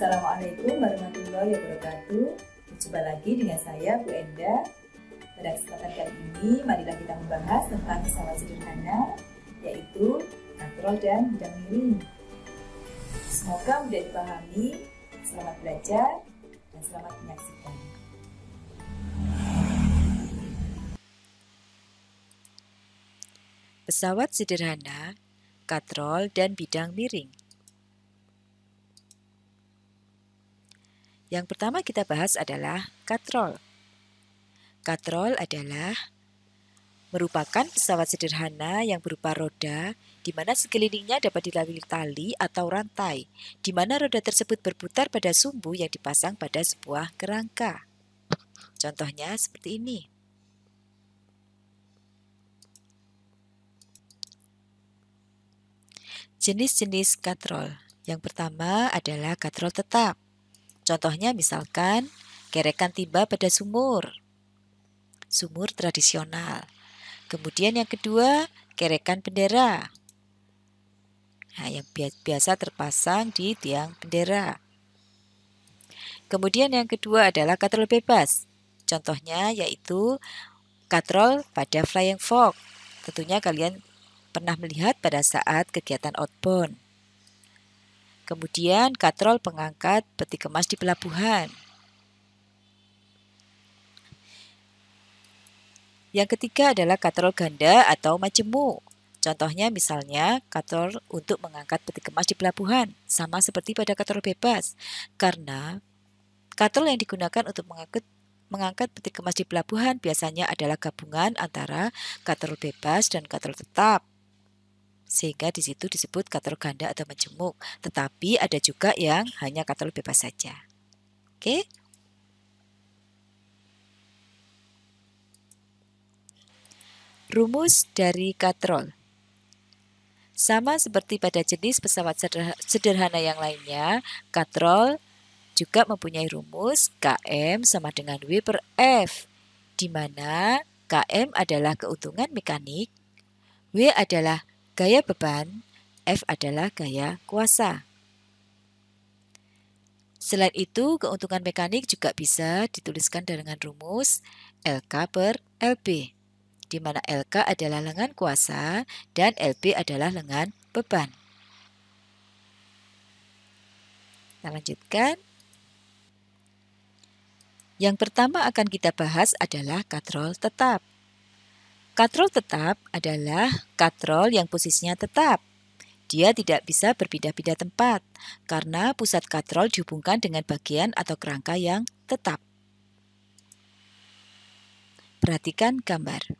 Assalamualaikum warahmatullahi wabarakatuh. Berjumpa lagi dengan saya, Bu Enda. Pada kesempatan kali ini, marilah kita membahas tentang pesawat sederhana, yaitu katrol dan bidang miring. Semoga mudah dipahami. Selamat belajar dan selamat menyaksikan. Pesawat sederhana, katrol, dan bidang miring. Yang pertama kita bahas adalah katrol. Katrol adalah merupakan pesawat sederhana yang berupa roda di mana sekelilingnya dapat dilalui tali atau rantai, di mana roda tersebut berputar pada sumbu yang dipasang pada sebuah kerangka. Contohnya seperti ini. Jenis-jenis katrol. Yang pertama adalah katrol tetap. Contohnya misalkan gerekan timba pada sumur tradisional. Kemudian yang kedua, gerekan bendera. Nah, yang biasa terpasang di tiang bendera. Kemudian yang kedua adalah katrol bebas. Contohnya yaitu katrol pada flying fox. Tentunya kalian pernah melihat pada saat kegiatan outbound. Kemudian katrol pengangkat peti kemas di pelabuhan. Yang ketiga adalah katrol ganda atau majemuk. Contohnya misalnya katrol untuk mengangkat peti kemas di pelabuhan, sama seperti pada katrol bebas. Karena katrol yang digunakan untuk mengangkat peti kemas di pelabuhan biasanya adalah gabungan antara katrol bebas dan katrol tetap. Sehingga di situ disebut katrol ganda atau majemuk. Tetapi ada juga yang hanya katrol bebas saja. Oke? Rumus dari katrol. Sama seperti pada jenis pesawat sederhana yang lainnya, katrol juga mempunyai rumus Km sama dengan W per F, di mana Km adalah keuntungan mekanik, W adalah gaya beban, F adalah gaya kuasa. Selain itu, keuntungan mekanik juga bisa dituliskan dengan rumus LK per LB, di mana LK adalah lengan kuasa dan LB adalah lengan beban. Kita lanjutkan. Yang pertama akan kita bahas adalah katrol tetap. Katrol tetap adalah katrol yang posisinya tetap. Dia tidak bisa berpindah-pindah tempat karena pusat katrol dihubungkan dengan bagian atau kerangka yang tetap. Perhatikan gambar.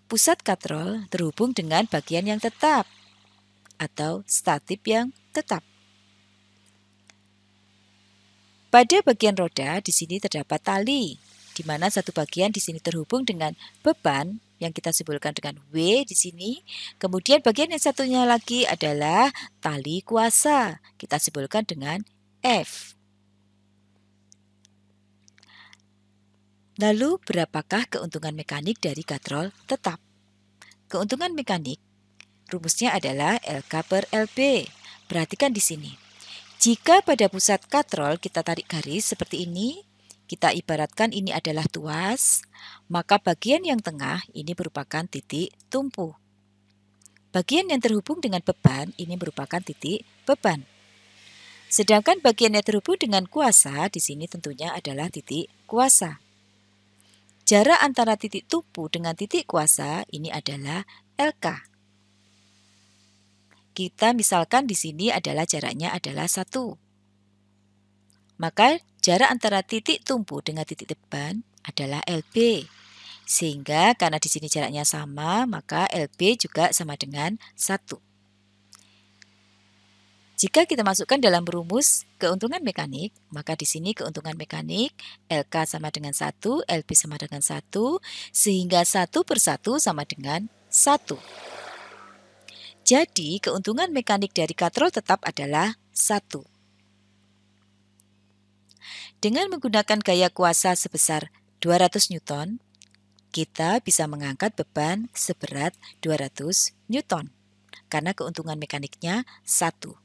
Pusat katrol terhubung dengan bagian yang tetap atau statip yang tetap. Pada bagian roda di sini terdapat tali, di mana satu bagian di sini terhubung dengan beban yang kita simbolkan dengan W di sini. Kemudian bagian yang satunya lagi adalah tali kuasa, kita simbolkan dengan F. Lalu berapakah keuntungan mekanik dari katrol tetap? Keuntungan mekanik rumusnya adalah LK per LB. Perhatikan di sini. Jika pada pusat katrol kita tarik garis seperti ini, kita ibaratkan ini adalah tuas, maka bagian yang tengah ini merupakan titik tumpu. Bagian yang terhubung dengan beban ini merupakan titik beban. Sedangkan bagian yang terhubung dengan kuasa di sini tentunya adalah titik kuasa. Jarak antara titik tumpu dengan titik kuasa ini adalah LK. Kita misalkan di sini adalah jaraknya adalah 1. Maka jarak antara titik tumpu dengan titik beban adalah LB. Sehingga karena di sini jaraknya sama, maka LB juga sama dengan 1. Jika kita masukkan dalam rumus keuntungan mekanik, maka di sini keuntungan mekanik LK sama dengan 1, LB sama dengan 1, sehingga 1 per 1 sama dengan 1. Jadi, keuntungan mekanik dari katrol tetap adalah 1. Dengan menggunakan gaya kuasa sebesar 200 Newton, kita bisa mengangkat beban seberat 200 Newton, karena keuntungan mekaniknya 1.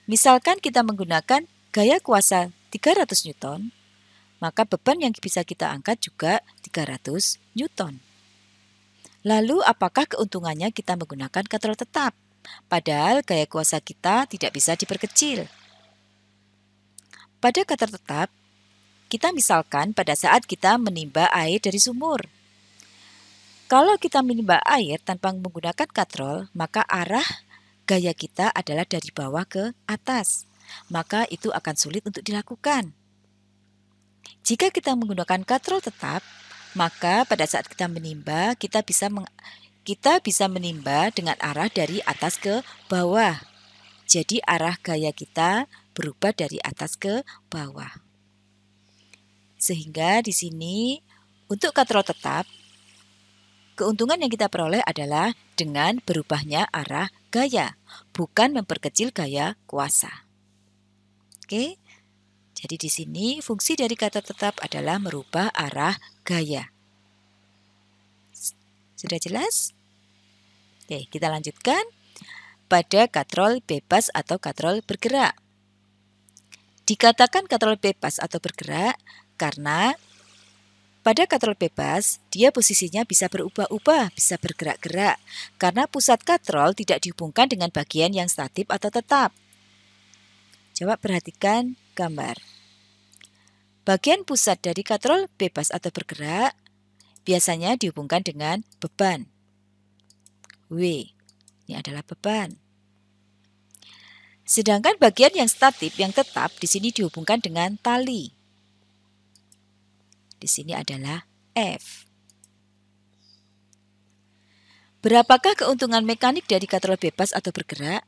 Misalkan kita menggunakan gaya kuasa 300 Newton, maka beban yang bisa kita angkat juga 300 Newton. Lalu apakah keuntungannya kita menggunakan katrol tetap? Padahal gaya kuasa kita tidak bisa diperkecil. Pada katrol tetap, kita misalkan pada saat kita menimba air dari sumur. Kalau kita menimba air tanpa menggunakan katrol, maka arah gaya kita adalah dari bawah ke atas. Maka itu akan sulit untuk dilakukan. Jika kita menggunakan katrol tetap, maka pada saat kita menimba, kita bisa menimba dengan arah dari atas ke bawah. Jadi arah gaya kita berubah dari atas ke bawah. Sehingga di sini untuk katrol tetap, keuntungan yang kita peroleh adalah dengan berubahnya arah gaya, bukan memperkecil gaya kuasa. Oke, jadi di sini fungsi dari katrol tetap adalah merubah arah gaya. Sudah jelas? Oke, kita lanjutkan pada katrol bebas atau katrol bergerak. Dikatakan katrol bebas atau bergerak karena pada katrol bebas, dia posisinya bisa berubah-ubah, bisa bergerak-gerak, karena pusat katrol tidak dihubungkan dengan bagian yang statis atau tetap. Coba perhatikan gambar. Bagian pusat dari katrol bebas atau bergerak biasanya dihubungkan dengan beban. W, ini adalah beban. Sedangkan bagian yang statis, yang tetap, di sini dihubungkan dengan tali. Di sini adalah F. Berapakah keuntungan mekanik dari katrol bebas atau bergerak?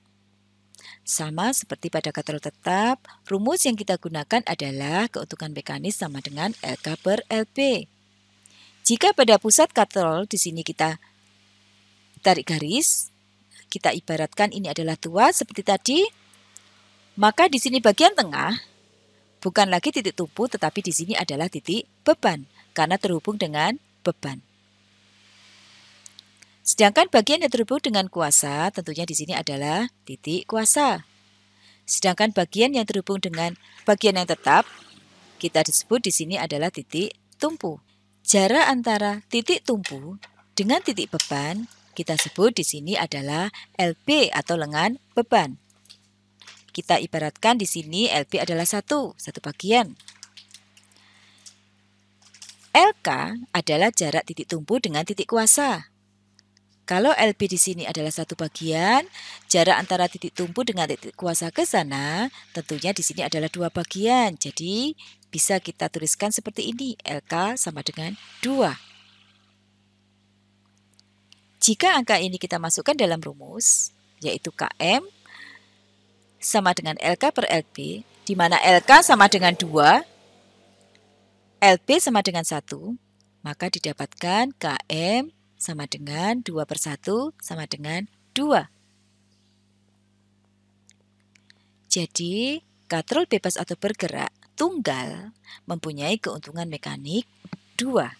Sama seperti pada katrol tetap, rumus yang kita gunakan adalah keuntungan mekanis sama dengan LK per LB. Jika pada pusat katrol di sini kita tarik garis, kita ibaratkan ini adalah tuas seperti tadi, maka di sini bagian tengah bukan lagi titik tumpu, tetapi di sini adalah titik beban, karena terhubung dengan beban. Sedangkan bagian yang terhubung dengan kuasa, tentunya di sini adalah titik kuasa. Sedangkan bagian yang terhubung dengan bagian yang tetap, kita disebut di sini adalah titik tumpu. Jarak antara titik tumpu dengan titik beban, kita sebut di sini adalah LB atau lengan beban. Kita ibaratkan di sini LB adalah satu bagian. LK adalah jarak titik tumpu dengan titik kuasa. Kalau LB di sini adalah satu bagian, jarak antara titik tumpu dengan titik kuasa ke sana, tentunya di sini adalah dua bagian. Jadi bisa kita tuliskan seperti ini, LK sama dengan 2. Jika angka ini kita masukkan dalam rumus, yaitu KM sama dengan LK per LB, di mana LK sama dengan 2, LB sama dengan 1, maka didapatkan KM sama dengan 2 per 1 sama dengan 2. Jadi, katrol bebas atau bergerak tunggal mempunyai keuntungan mekanik 2.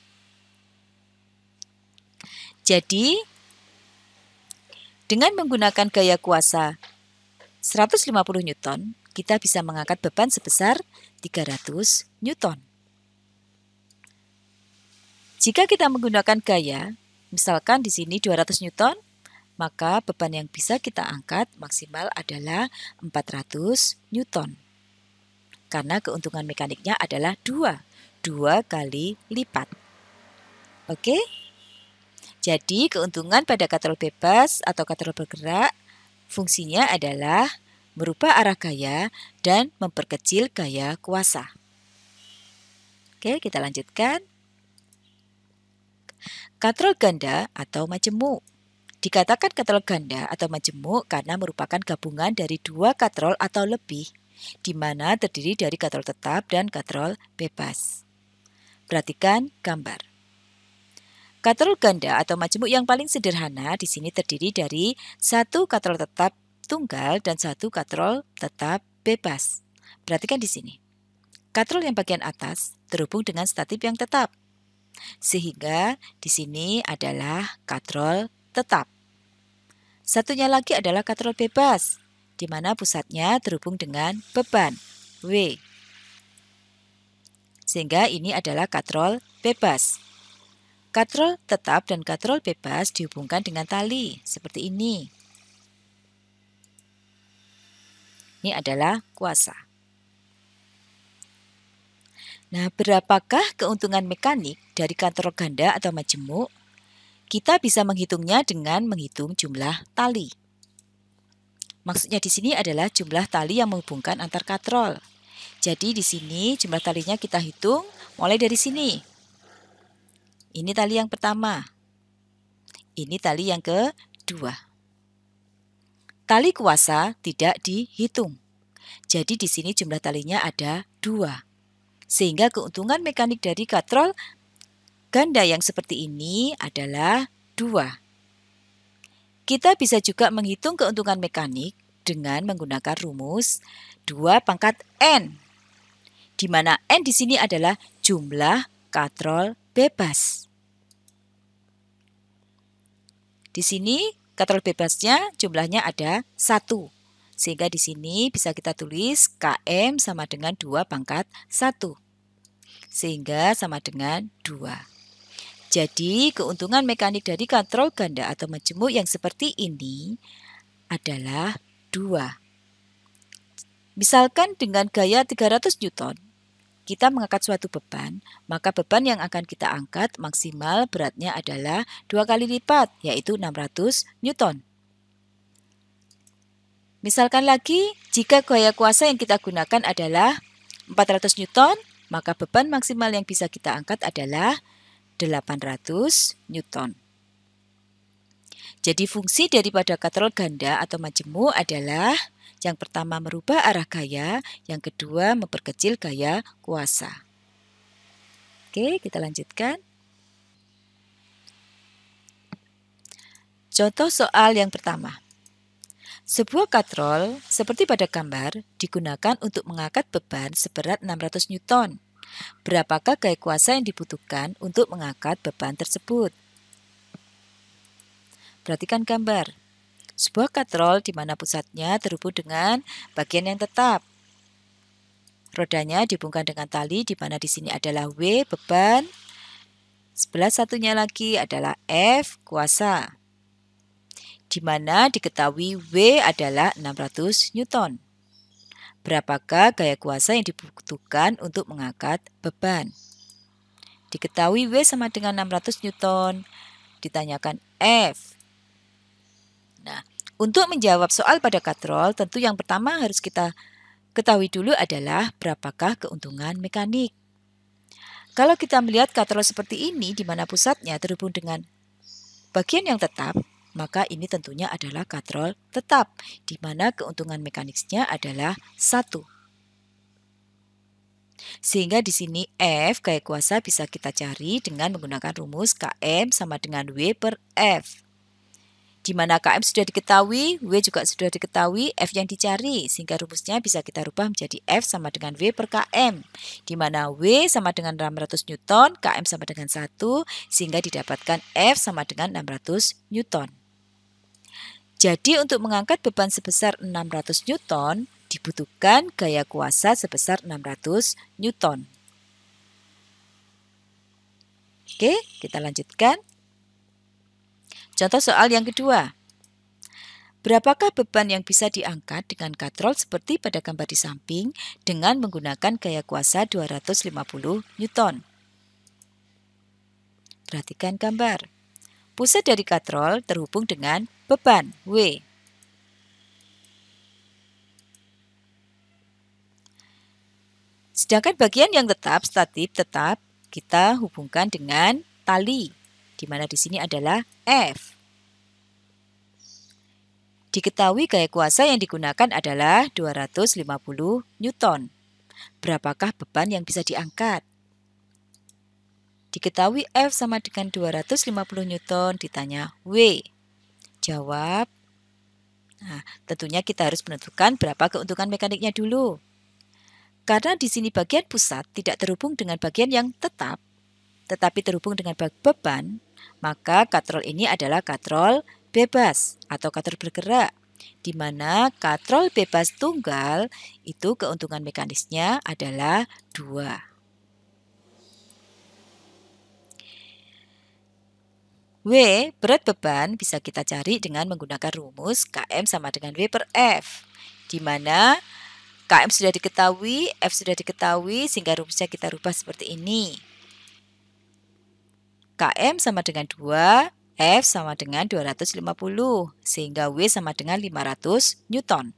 Jadi, dengan menggunakan gaya kuasa 150 Newton, kita bisa mengangkat beban sebesar 300 Newton. Jika kita menggunakan gaya, misalkan di sini 200 Newton, maka beban yang bisa kita angkat maksimal adalah 400 Newton. Karena keuntungan mekaniknya adalah 2 kali lipat. Oke? Jadi keuntungan pada katrol bebas atau katrol bergerak fungsinya adalah merubah arah gaya dan memperkecil gaya kuasa. Oke, kita lanjutkan. Katrol ganda atau majemuk. Dikatakan katrol ganda atau majemuk karena merupakan gabungan dari dua katrol atau lebih, di mana terdiri dari katrol tetap dan katrol bebas. Perhatikan gambar. Katrol ganda atau majemuk yang paling sederhana di sini terdiri dari satu katrol tetap tunggal dan satu katrol tetap bebas. Perhatikan di sini. Katrol yang bagian atas terhubung dengan statif yang tetap. Sehingga di sini adalah katrol tetap. Satunya lagi adalah katrol bebas. di mana pusatnya terhubung dengan beban, W. Sehingga ini adalah katrol bebas. Katrol tetap dan katrol bebas dihubungkan dengan tali, seperti ini. Ini adalah kuasa. Nah, berapakah keuntungan mekanik dari katrol ganda atau majemuk? Kita bisa menghitungnya dengan menghitung jumlah tali. Maksudnya di sini adalah jumlah tali yang menghubungkan antar katrol. Jadi di sini jumlah talinya kita hitung mulai dari sini. Ini tali yang pertama. Ini tali yang kedua. Tali kuasa tidak dihitung. Jadi di sini jumlah talinya ada 2. Sehingga keuntungan mekanik dari katrol ganda yang seperti ini adalah 2. Kita bisa juga menghitung keuntungan mekanik dengan menggunakan rumus 2 pangkat N. Di mana N di sini adalah jumlah katrol bebas. Di sini katrol bebasnya jumlahnya ada 1. Sehingga di sini bisa kita tulis Km sama dengan 2 pangkat 1. Sehingga sama dengan 2. Jadi keuntungan mekanik dari katrol ganda atau majemuk yang seperti ini adalah 2. Misalkan dengan gaya 300 Newton, kita mengangkat suatu beban, maka beban yang akan kita angkat maksimal beratnya adalah 2 kali lipat, yaitu 600 Newton. Misalkan lagi, jika gaya kuasa yang kita gunakan adalah 400 Newton, maka beban maksimal yang bisa kita angkat adalah 800 Newton. Jadi fungsi daripada katrol ganda atau majemuk adalah yang pertama merubah arah gaya, yang kedua memperkecil gaya kuasa. Oke, kita lanjutkan. Contoh soal yang pertama. Sebuah katrol seperti pada gambar digunakan untuk mengangkat beban seberat 600 Newton. Berapakah gaya kuasa yang dibutuhkan untuk mengangkat beban tersebut? Perhatikan gambar. Sebuah katrol di mana pusatnya terhubung dengan bagian yang tetap. Rodanya dihubungkan dengan tali di mana di sini adalah W beban, sebelah satunya lagi adalah F kuasa. Di mana diketahui W adalah 600 Newton. Berapakah gaya kuasa yang dibutuhkan untuk mengangkat beban? Diketahui W sama dengan 600 Newton, ditanyakan F. Nah, untuk menjawab soal pada katrol, tentu yang pertama harus kita ketahui dulu adalah berapakah keuntungan mekanik. Kalau kita melihat katrol seperti ini, di mana pusatnya terhubung dengan bagian yang tetap, maka ini tentunya adalah katrol tetap, di mana keuntungan mekaniknya adalah 1. Sehingga di sini F, gaya kuasa, bisa kita cari dengan menggunakan rumus Km sama dengan W per F. Di mana Km sudah diketahui, W juga sudah diketahui, F yang dicari. Sehingga rumusnya bisa kita rubah menjadi F sama dengan W per Km. Di mana W sama dengan 600 Newton, Km sama dengan 1, sehingga didapatkan F sama dengan 600 Newton. Jadi untuk mengangkat beban sebesar 600 Newton, dibutuhkan gaya kuasa sebesar 600 Newton. Oke, kita lanjutkan. Contoh soal yang kedua. Berapakah beban yang bisa diangkat dengan katrol seperti pada gambar di samping dengan menggunakan gaya kuasa 250 Newton? Perhatikan gambar. Pusat dari katrol terhubung dengan beban W. Sedangkan bagian yang tetap, statif tetap, kita hubungkan dengan tali, di mana di sini adalah F. Diketahui gaya kuasa yang digunakan adalah 250 Newton. Berapakah beban yang bisa diangkat? Diketahui F sama dengan 250 Newton, ditanya W. Jawab. Nah, tentunya kita harus menentukan berapa keuntungan mekaniknya dulu. Karena di sini bagian pusat tidak terhubung dengan bagian yang tetap, tetapi terhubung dengan beban, maka katrol ini adalah katrol bebas atau katrol bergerak, di mana katrol bebas tunggal itu keuntungan mekanisnya adalah 2. W, berat beban bisa kita cari dengan menggunakan rumus Km sama dengan W per F, di mana Km sudah diketahui, F sudah diketahui, sehingga rumusnya kita rubah seperti ini. Km sama dengan 2, F sama dengan 250, sehingga W sama dengan 500 Newton.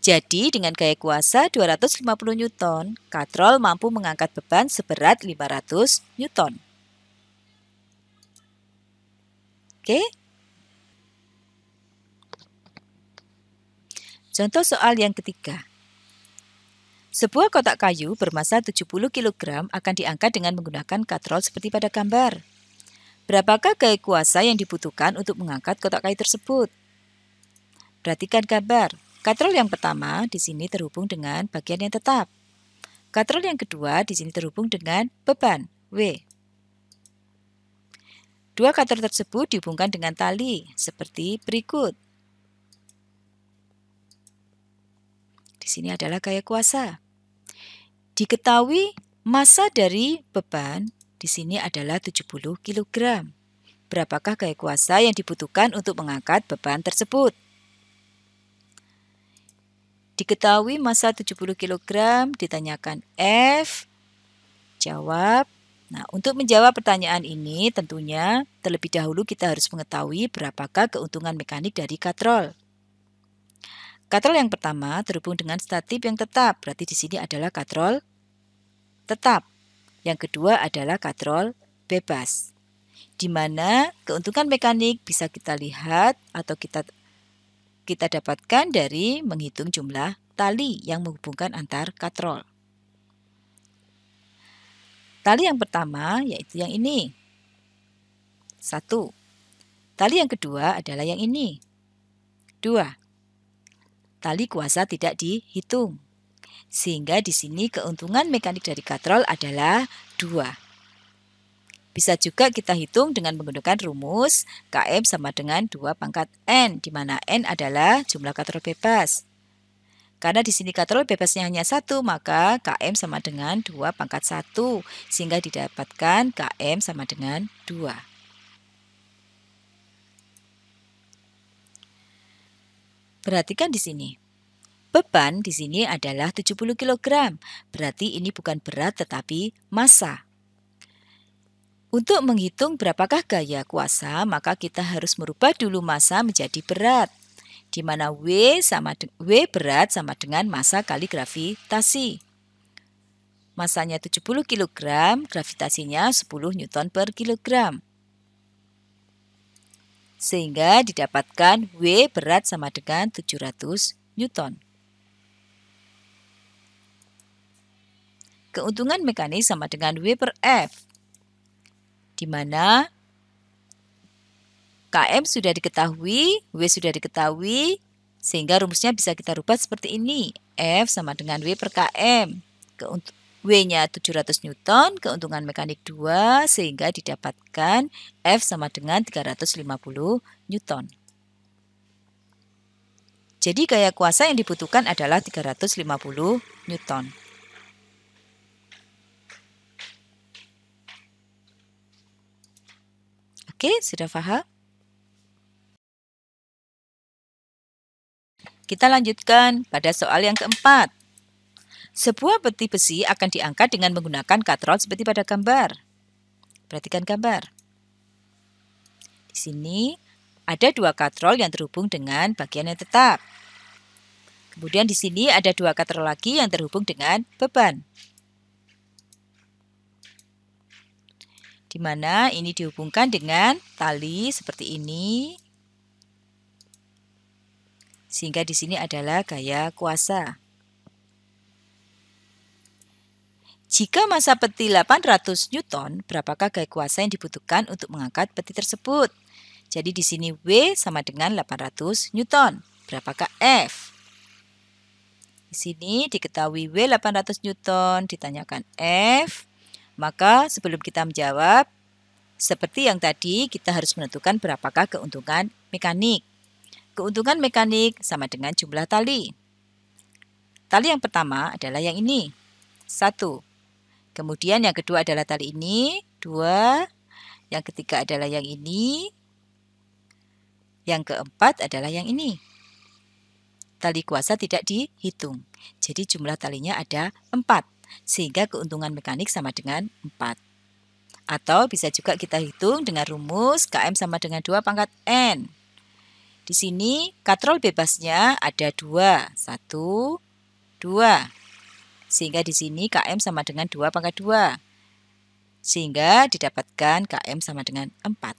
Jadi dengan gaya kuasa 250 Newton, katrol mampu mengangkat beban seberat 500 Newton. Oke? Contoh soal yang ketiga. Sebuah kotak kayu bermasa 70 kg akan diangkat dengan menggunakan katrol seperti pada gambar. Berapakah gaya kuasa yang dibutuhkan untuk mengangkat kotak kayu tersebut? Perhatikan gambar. Katrol yang pertama di sini terhubung dengan bagian yang tetap. Katrol yang kedua di sini terhubung dengan beban, W. Dua katrol tersebut dihubungkan dengan tali, seperti berikut. Di sini adalah gaya kuasa. Diketahui masa dari beban di sini adalah 70 kg. Berapakah gaya kuasa yang dibutuhkan untuk mengangkat beban tersebut? Diketahui masa 70 kg, ditanyakan F, jawab. Nah, untuk menjawab pertanyaan ini tentunya terlebih dahulu kita harus mengetahui berapakah keuntungan mekanik dari katrol. Katrol yang pertama terhubung dengan statip yang tetap, berarti di sini adalah katrol tetap. Yang kedua adalah katrol bebas, di mana keuntungan mekanik bisa kita lihat atau kita dapatkan dari menghitung jumlah tali yang menghubungkan antar katrol. Tali yang pertama yaitu yang ini, 1. Tali yang kedua adalah yang ini, 2. Tali kuasa tidak dihitung, sehingga di sini keuntungan mekanik dari katrol adalah 2. Bisa juga kita hitung dengan menggunakan rumus Km sama dengan 2 pangkat N, di mana N adalah jumlah katrol bebas. Karena di sini katrol bebasnya hanya 1, maka Km sama dengan 2 pangkat 1, sehingga didapatkan Km sama dengan 2. Perhatikan di sini. Beban di sini adalah 70 kg, berarti ini bukan berat tetapi massa. Untuk menghitung berapakah gaya kuasa, maka kita harus merubah dulu massa menjadi berat, di mana W berat sama dengan massa kali gravitasi. Massanya 70 kg, gravitasinya 10 Newton per kilogram. Sehingga didapatkan W berat sama dengan 700 Newton. Keuntungan mekanik sama dengan W per F, di mana Km sudah diketahui, W sudah diketahui, sehingga rumusnya bisa kita rubah seperti ini. F sama dengan W per Km. W-nya 700 Newton, keuntungan mekanik 2, sehingga didapatkan F sama dengan 350 Newton. Jadi gaya kuasa yang dibutuhkan adalah 350 Newton. Oke, sudah paham? Kita lanjutkan pada soal yang keempat. Sebuah peti besi akan diangkat dengan menggunakan katrol seperti pada gambar. Perhatikan gambar. Di sini ada 2 katrol yang terhubung dengan bagian yang tetap. Kemudian di sini ada 2 katrol lagi yang terhubung dengan beban, di mana ini dihubungkan dengan tali seperti ini, sehingga di sini adalah gaya kuasa. Jika massa peti 800 Newton, berapakah gaya kuasa yang dibutuhkan untuk mengangkat peti tersebut? Jadi di sini W sama dengan 800 Newton. Berapakah F? Di sini diketahui W 800 Newton, ditanyakan F. Maka sebelum kita menjawab, seperti yang tadi kita harus menentukan berapakah keuntungan mekanik. Keuntungan mekanik sama dengan jumlah tali. Tali yang pertama adalah yang ini, 1. Kemudian yang kedua adalah tali ini, 2. Yang ketiga adalah yang ini. Yang keempat adalah yang ini. Tali kuasa tidak dihitung. Jadi jumlah talinya ada 4. Sehingga keuntungan mekanik sama dengan 4. Atau bisa juga kita hitung dengan rumus Km sama dengan 2 pangkat N. Di sini katrol bebasnya ada 2. 1, 2. Sehingga di sini Km sama dengan 2 pangkat 2. Sehingga didapatkan Km sama dengan 4.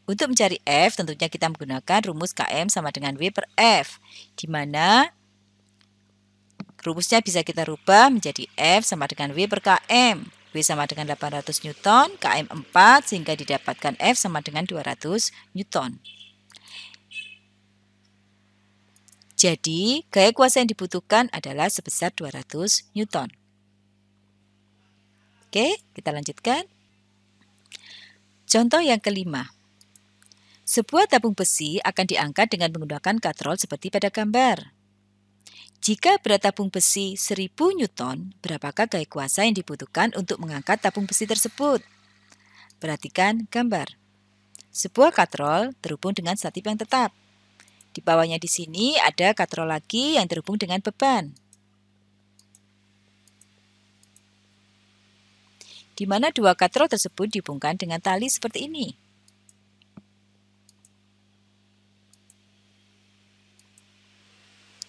Untuk mencari F, tentunya kita menggunakan rumus Km sama dengan W per F, di mana rumusnya bisa kita rubah menjadi F sama dengan W per Km. W sama dengan 800 Newton, Km 4, sehingga didapatkan F sama dengan 200 Newton. Jadi, gaya kuasa yang dibutuhkan adalah sebesar 200 Newton. Oke, kita lanjutkan. Contoh yang kelima. Sebuah tabung besi akan diangkat dengan menggunakan katrol seperti pada gambar. Jika berat tabung besi 1000 Newton, berapakah gaya kuasa yang dibutuhkan untuk mengangkat tabung besi tersebut? Perhatikan gambar. Sebuah katrol terhubung dengan statip yang tetap. Di bawahnya di sini ada katrol lagi yang terhubung dengan beban. Di mana dua katrol tersebut dihubungkan dengan tali seperti ini.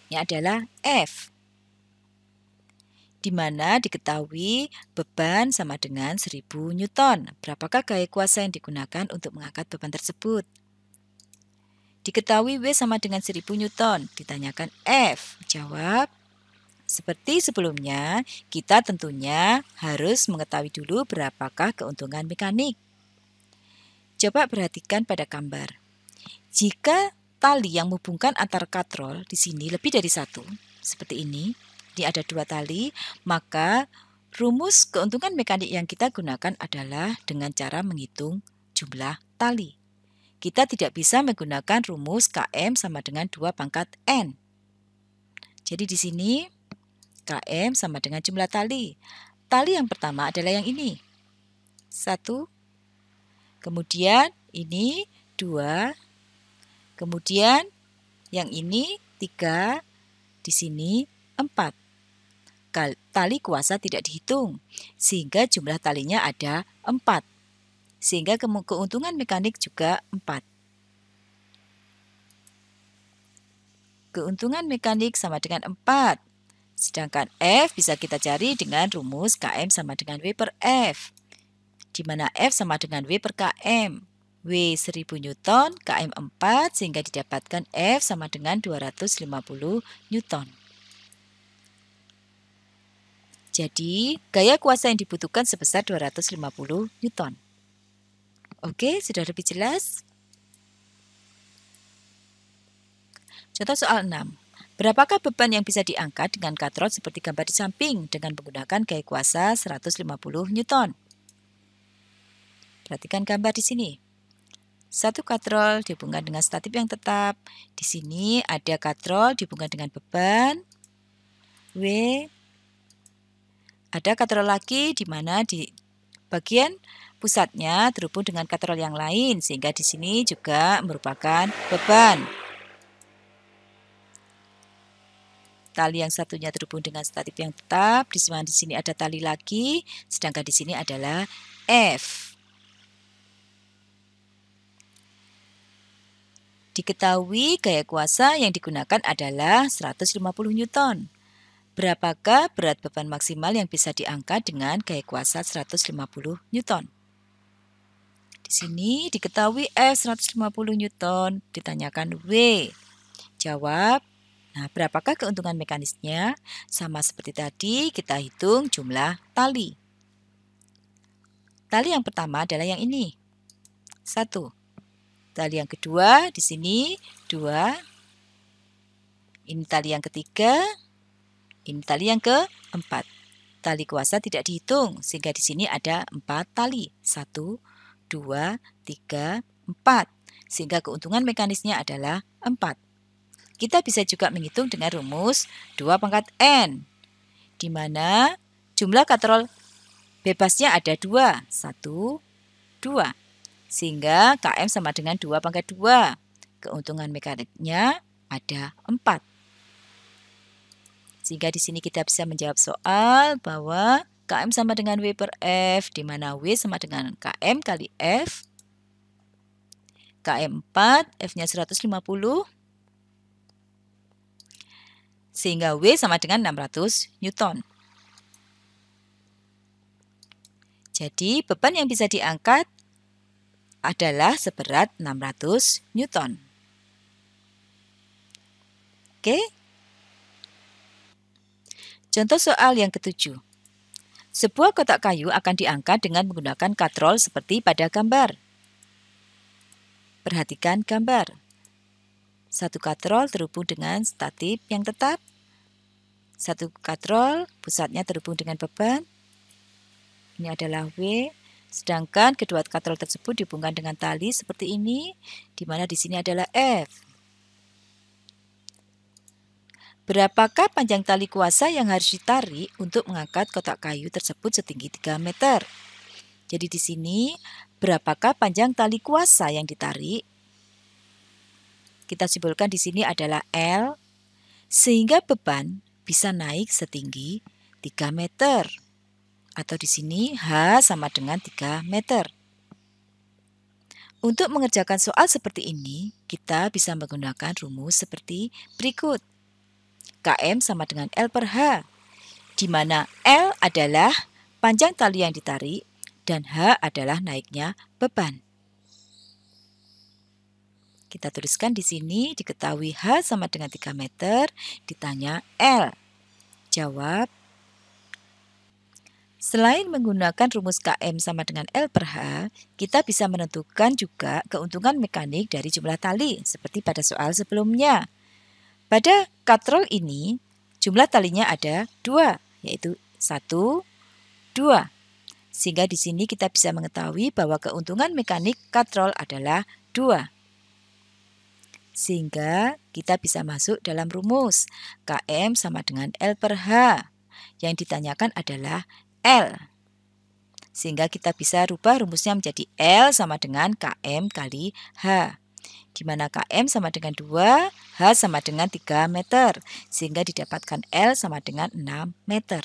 Ini adalah F, di mana diketahui beban sama dengan 1000 Newton. Berapakah gaya kuasa yang digunakan untuk mengangkat beban tersebut? Diketahui W sama dengan 1000 Newton. Ditanyakan F. Jawab. Seperti sebelumnya, kita tentunya harus mengetahui dulu berapakah keuntungan mekanik. Coba perhatikan pada gambar. Jika tali yang menghubungkan antar katrol di sini lebih dari 1, seperti ini ada 2 tali, maka rumus keuntungan mekanik yang kita gunakan adalah dengan cara menghitung jumlah tali. Kita tidak bisa menggunakan rumus Km sama dengan 2 pangkat N. Jadi di sini Km sama dengan jumlah tali. Tali yang pertama adalah yang ini, 1. Kemudian ini 2. Kemudian yang ini 3, di sini 4. Tali kuasa tidak dihitung, sehingga jumlah talinya ada 4. Sehingga keuntungan mekanik juga 4. Keuntungan mekanik sama dengan 4. Sedangkan F bisa kita cari dengan rumus Km sama dengan W per F, di mana F sama dengan W per Km. W 1000 Newton, Km 4, sehingga didapatkan F sama dengan 250 Newton. Jadi, gaya kuasa yang dibutuhkan sebesar 250 Newton. Oke, sudah lebih jelas? Contoh soal 6. Berapakah beban yang bisa diangkat dengan katrol seperti gambar di samping dengan menggunakan gaya kuasa 150 Newton? Perhatikan gambar di sini. Satu katrol dihubungkan dengan statip yang tetap. Di sini ada katrol dihubungkan dengan beban W. Ada katrol lagi di mana di bagian pusatnya terhubung dengan katrol yang lain, sehingga di sini juga merupakan beban. Tali yang satunya terhubung dengan statip yang tetap. Di sini ada tali lagi, sedangkan di sini adalah F. Diketahui gaya kuasa yang digunakan adalah 150 Newton. Berapakah berat beban maksimal yang bisa diangkat dengan gaya kuasa 150 Newton? Di sini diketahui F 150 Newton, ditanyakan W. Jawab. Nah, berapakah keuntungan mekanisnya? Sama seperti tadi, kita hitung jumlah tali. Tali yang pertama adalah yang ini, 1. Tali yang kedua di sini 2. Ini tali yang ketiga. Ini tali yang keempat. Tali kuasa tidak dihitung, sehingga di sini ada 4 tali. 1, 2, 2, 3, 4. Sehingga keuntungan mekanisnya adalah 4. Kita bisa juga menghitung dengan rumus 2 pangkat N, di mana jumlah katrol bebasnya ada 2, 1, 2. Sehingga KM sama dengan 2 pangkat 2. Keuntungan mekaniknya ada 4. Sehingga di sini kita bisa menjawab soal bahwa KM sama dengan W per F, di mana W sama dengan KM kali F. KM 4, F-nya 150. Sehingga W sama dengan 600 Newton. Jadi beban yang bisa diangkat adalah seberat 600 Newton. Oke. Contoh soal yang ketujuh. Sebuah kotak kayu akan diangkat dengan menggunakan katrol seperti pada gambar. Perhatikan gambar. Satu katrol terhubung dengan statif yang tetap. Satu katrol pusatnya terhubung dengan beban. Ini adalah W. Sedangkan kedua katrol tersebut dihubungkan dengan tali seperti ini, di mana di sini adalah F. Berapakah panjang tali kuasa yang harus ditarik untuk mengangkat kotak kayu tersebut setinggi 3 meter? Jadi di sini, berapakah panjang tali kuasa yang ditarik? Kita simpulkan di sini adalah L, sehingga beban bisa naik setinggi 3 meter. Atau di sini H sama dengan 3 meter. Untuk mengerjakan soal seperti ini, kita bisa menggunakan rumus seperti berikut. KM sama dengan L per H, di mana L adalah panjang tali yang ditarik dan H adalah naiknya beban. Kita tuliskan di sini, diketahui H sama dengan 3 meter, ditanya L. Jawab. Selain menggunakan rumus KM sama dengan L per H, kita bisa menentukan juga keuntungan mekanik dari jumlah tali, seperti pada soal sebelumnya. Pada katrol ini, jumlah talinya ada 2, yaitu 1, 2. Sehingga di sini kita bisa mengetahui bahwa keuntungan mekanik katrol adalah 2. Sehingga kita bisa masuk dalam rumus KM sama dengan L per H. Yang ditanyakan adalah L. Sehingga kita bisa rubah rumusnya menjadi L sama dengan KM kali H. Di mana KM sama dengan 2, H sama dengan 3 meter. Sehingga didapatkan L sama dengan 6 meter.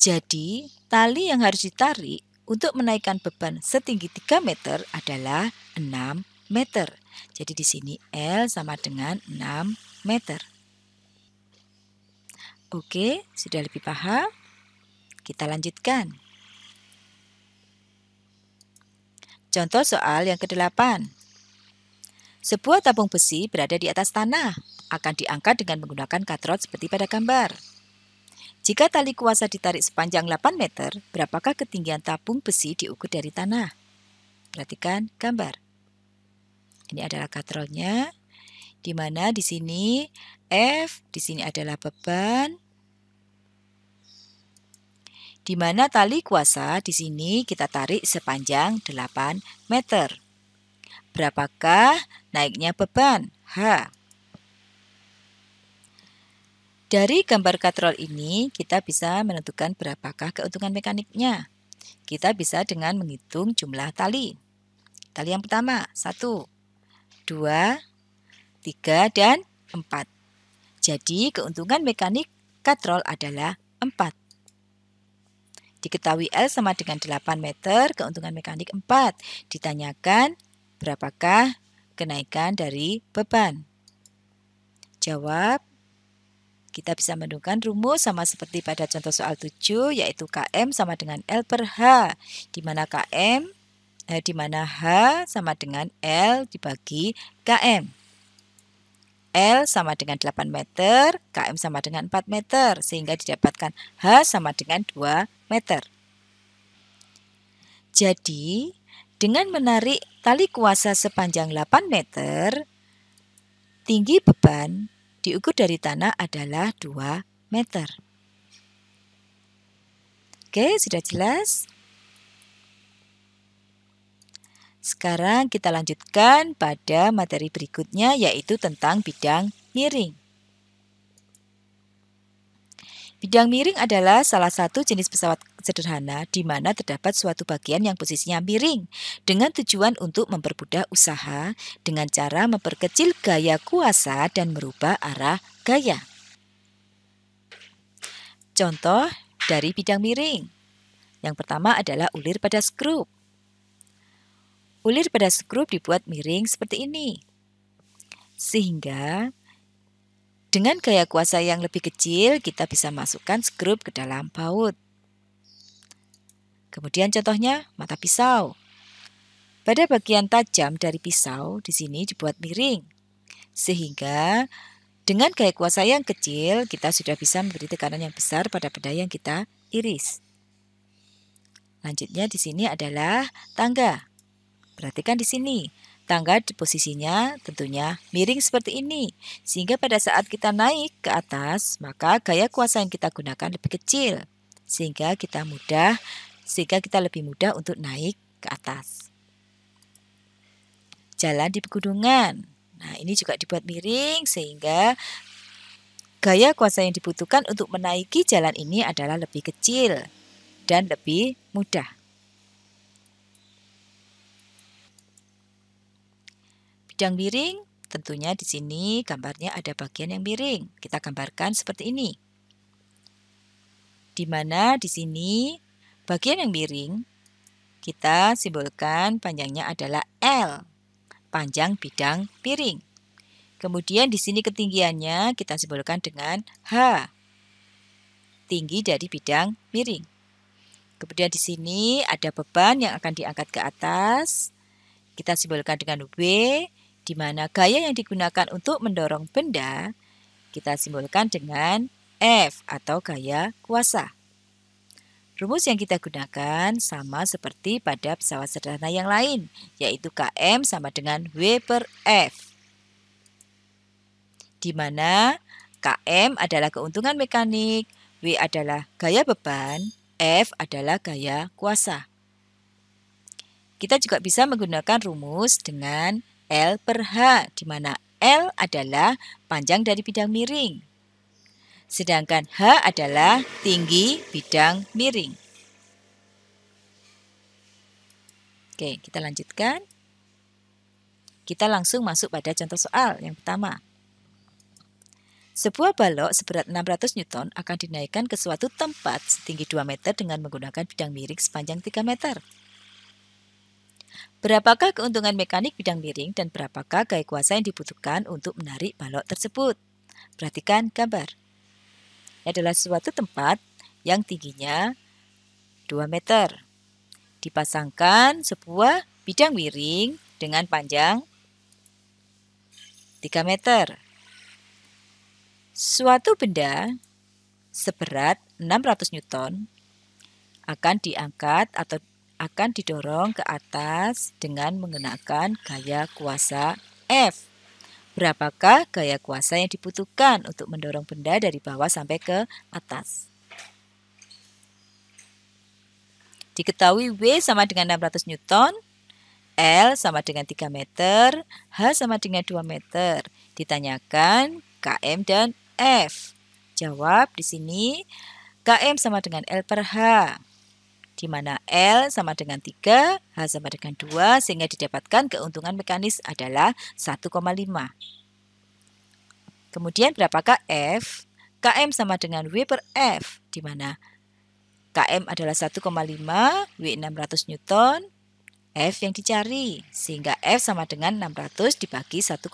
Jadi, tali yang harus ditarik untuk menaikkan beban setinggi 3 meter adalah 6 meter. Jadi di sini L sama dengan 6 meter. Oke, sudah lebih paham? Kita lanjutkan. Contoh soal yang ke-8. Sebuah tabung besi berada di atas tanah, akan diangkat dengan menggunakan katrol seperti pada gambar. Jika tali kuasa ditarik sepanjang 8 meter, berapakah ketinggian tabung besi diukur dari tanah? Perhatikan gambar. Ini adalah katrolnya, di mana di sini F, di sini adalah beban, di mana tali kuasa di sini kita tarik sepanjang 8 meter. Berapakah naiknya beban? H. Dari gambar katrol ini, kita bisa menentukan berapakah keuntungan mekaniknya. Kita bisa dengan menghitung jumlah tali. Tali yang pertama, 1, 2, 3, dan 4. Jadi keuntungan mekanik katrol adalah 4. Diketahui L sama dengan 8 meter, keuntungan mekanik 4. Ditanyakan berapakah kenaikan dari beban. Jawab. Kita bisa menemukan rumus sama seperti pada contoh soal 7, yaitu KM sama dengan L per H, di mana H sama dengan L dibagi KM. L sama dengan 8 meter, KM sama dengan 4 meter, sehingga didapatkan H sama dengan 2 meter. Jadi, dengan menarik tali kuasa sepanjang 8 meter, tinggi beban diukur dari tanah adalah 2 meter. Oke, sudah jelas? Sekarang kita lanjutkan pada materi berikutnya, yaitu tentang bidang miring. Bidang miring adalah salah satu jenis pesawat sederhana di mana terdapat suatu bagian yang posisinya miring dengan tujuan untuk mempermudah usaha dengan cara memperkecil gaya kuasa dan merubah arah gaya. Contoh dari bidang miring. Yang pertama adalah ulir pada skrup. Ulir pada skrup dibuat miring seperti ini. Sehingga dengan gaya kuasa yang lebih kecil, kita bisa masukkan skrup ke dalam baut. Kemudian contohnya mata pisau. Pada bagian tajam dari pisau di sini dibuat miring. Sehingga dengan gaya kuasa yang kecil, kita sudah bisa memberi tekanan yang besar pada benda yang kita iris. Lanjutnya di sini adalah tangga. Perhatikan di sini. Tangga di posisinya tentunya miring seperti ini, sehingga pada saat kita naik ke atas, maka gaya kuasa yang kita gunakan lebih kecil, sehingga kita lebih mudah untuk naik ke atas. Jalan di pegunungan. Nah, ini juga dibuat miring, sehingga gaya kuasa yang dibutuhkan untuk menaiki jalan ini adalah lebih kecil dan lebih mudah. Bidang miring, tentunya di sini gambarnya ada bagian yang miring. Kita gambarkan seperti ini. Di mana di sini bagian yang miring kita simbolkan panjangnya adalah L, panjang bidang miring. Kemudian di sini ketinggiannya kita simbolkan dengan H, tinggi dari bidang miring. Kemudian di sini ada beban yang akan diangkat ke atas. Kita simbolkan dengan W, di mana gaya yang digunakan untuk mendorong benda kita simbolkan dengan F atau gaya kuasa. Rumus yang kita gunakan sama seperti pada pesawat sederhana yang lain, yaitu Km sama dengan W per F. Di mana Km adalah keuntungan mekanik, W adalah gaya beban, F adalah gaya kuasa. Kita juga bisa menggunakan rumus dengan L per H, di mana L adalah panjang dari bidang miring, sedangkan H adalah tinggi bidang miring. Oke, kita lanjutkan. Kita langsung masuk pada contoh soal yang pertama. Sebuah balok seberat 600 Newton akan dinaikkan ke suatu tempat setinggi 2 meter dengan menggunakan bidang miring sepanjang 3 meter. Berapakah keuntungan mekanik bidang miring dan berapakah gaya kuasa yang dibutuhkan untuk menarik balok tersebut? Perhatikan gambar. Ini adalah suatu tempat yang tingginya 2 meter. Dipasangkan sebuah bidang miring dengan panjang 3 meter. Suatu benda seberat 600 Newton akan diangkat atau akan didorong ke atas dengan menggunakan gaya kuasa F. Berapakah gaya kuasa yang dibutuhkan untuk mendorong benda dari bawah sampai ke atas? Diketahui W sama dengan 600 Newton, L sama dengan 3 meter, H sama dengan 2 meter. Ditanyakan Km dan F. Jawab di sini Km sama dengan L per H, di mana L sama dengan 3, H sama dengan 2, sehingga didapatkan keuntungan mekanis adalah 1,5. Kemudian berapakah F? Km sama dengan W per F, di mana Km adalah 1,5, W 600 Newton, F yang dicari, sehingga F sama dengan 600 dibagi 1,5.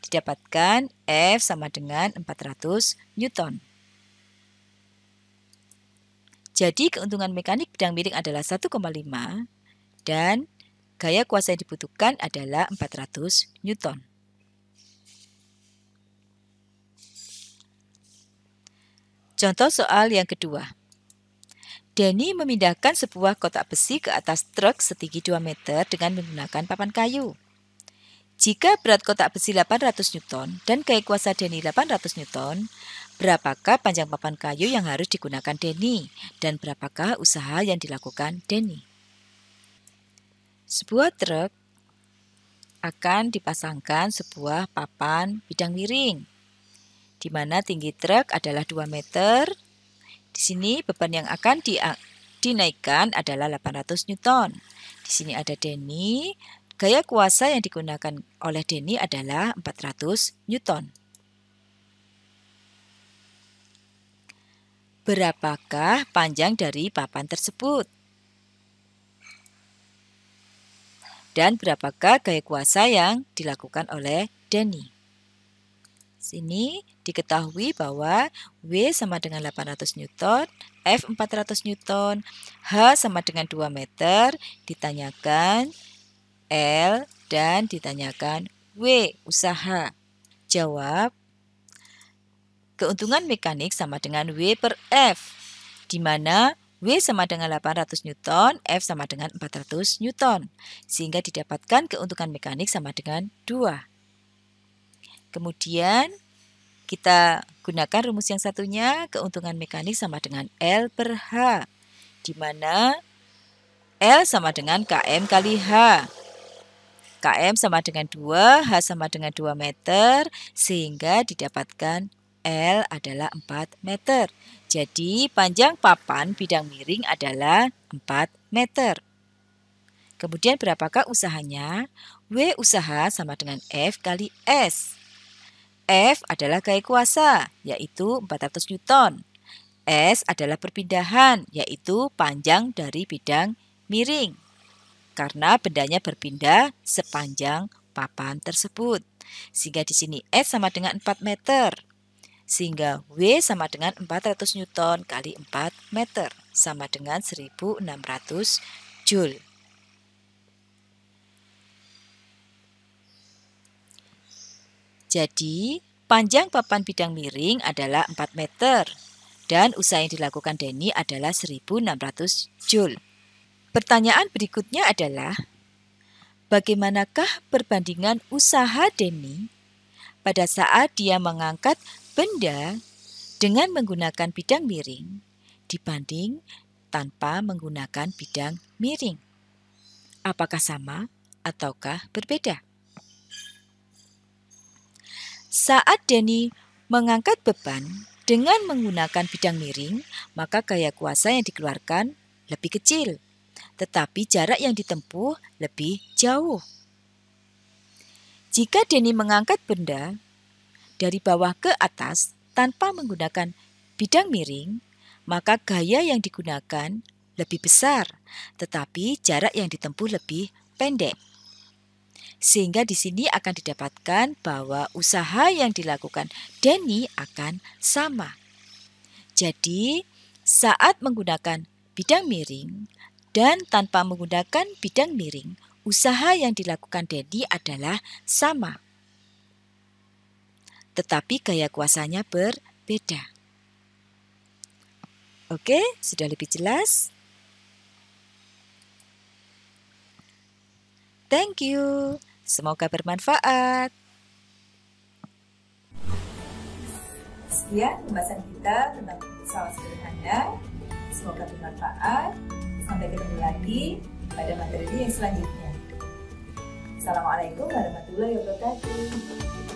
Didapatkan F sama dengan 400 Newton. Jadi keuntungan mekanik bidang miring adalah 1,5 dan gaya kuasa yang dibutuhkan adalah 400 Newton. Contoh soal yang kedua. Denny memindahkan sebuah kotak besi ke atas truk setinggi 2 meter dengan menggunakan papan kayu. Jika berat kotak besi 800 Newton dan gaya kuasa Denny 800 Newton, berapakah panjang papan kayu yang harus digunakan Denny dan berapakah usaha yang dilakukan Denny? Sebuah truk akan dipasangkan sebuah papan bidang miring, di mana tinggi truk adalah 2 meter. Di sini beban yang akan dinaikkan adalah 800 Newton. Di sini ada Denny. Gaya kuasa yang digunakan oleh Denny adalah 400 Newton. Berapakah panjang dari papan tersebut? Dan berapakah gaya kuasa yang dilakukan oleh Denny? Sini diketahui bahwa W sama dengan 800 Newton, F 400 Newton, H sama dengan 2 meter, ditanyakan L dan ditanyakan W usaha. Jawab, keuntungan mekanik sama dengan W per F, di mana W sama dengan 800 Newton, F sama dengan 400 Newton, sehingga didapatkan keuntungan mekanik sama dengan 2. Kemudian kita gunakan rumus yang satunya, keuntungan mekanik sama dengan L per H, di mana L sama dengan Km kali H. Km sama dengan 2, H sama dengan 2 meter, sehingga didapatkan L adalah 4 meter. Jadi panjang papan bidang miring adalah 4 meter. Kemudian berapakah usahanya? W usaha sama dengan F kali S. F adalah gaya kuasa, yaitu 400 Newton. S adalah perpindahan, yaitu panjang dari bidang miring, karena bendanya berpindah sepanjang papan tersebut. Sehingga di sini S sama dengan 4 meter. Sehingga W sama dengan 400 Newton kali 4 meter, sama dengan 1600 Joule. Jadi, panjang papan bidang miring adalah 4 meter, dan usaha yang dilakukan Denny adalah 1600 Joule. Pertanyaan berikutnya adalah, bagaimanakah perbandingan usaha Denny pada saat dia mengangkat benda dengan menggunakan bidang miring dibanding tanpa menggunakan bidang miring? Apakah sama ataukah berbeda? Saat Denny mengangkat beban dengan menggunakan bidang miring, maka gaya kuasa yang dikeluarkan lebih kecil, tetapi jarak yang ditempuh lebih jauh. Jika Denny mengangkat benda dari bawah ke atas tanpa menggunakan bidang miring, maka gaya yang digunakan lebih besar, tetapi jarak yang ditempuh lebih pendek. Sehingga di sini akan didapatkan bahwa usaha yang dilakukan Denny akan sama. Jadi, saat menggunakan bidang miring dan tanpa menggunakan bidang miring, usaha yang dilakukan Denny adalah sama, tetapi gaya kuasanya berbeda. Oke, sudah lebih jelas? Thank you. Semoga bermanfaat. Sekian pembahasan kita tentang pesawat sederhana. Semoga bermanfaat. Sampai ketemu lagi pada materi yang selanjutnya. Assalamualaikum warahmatullahi wabarakatuh.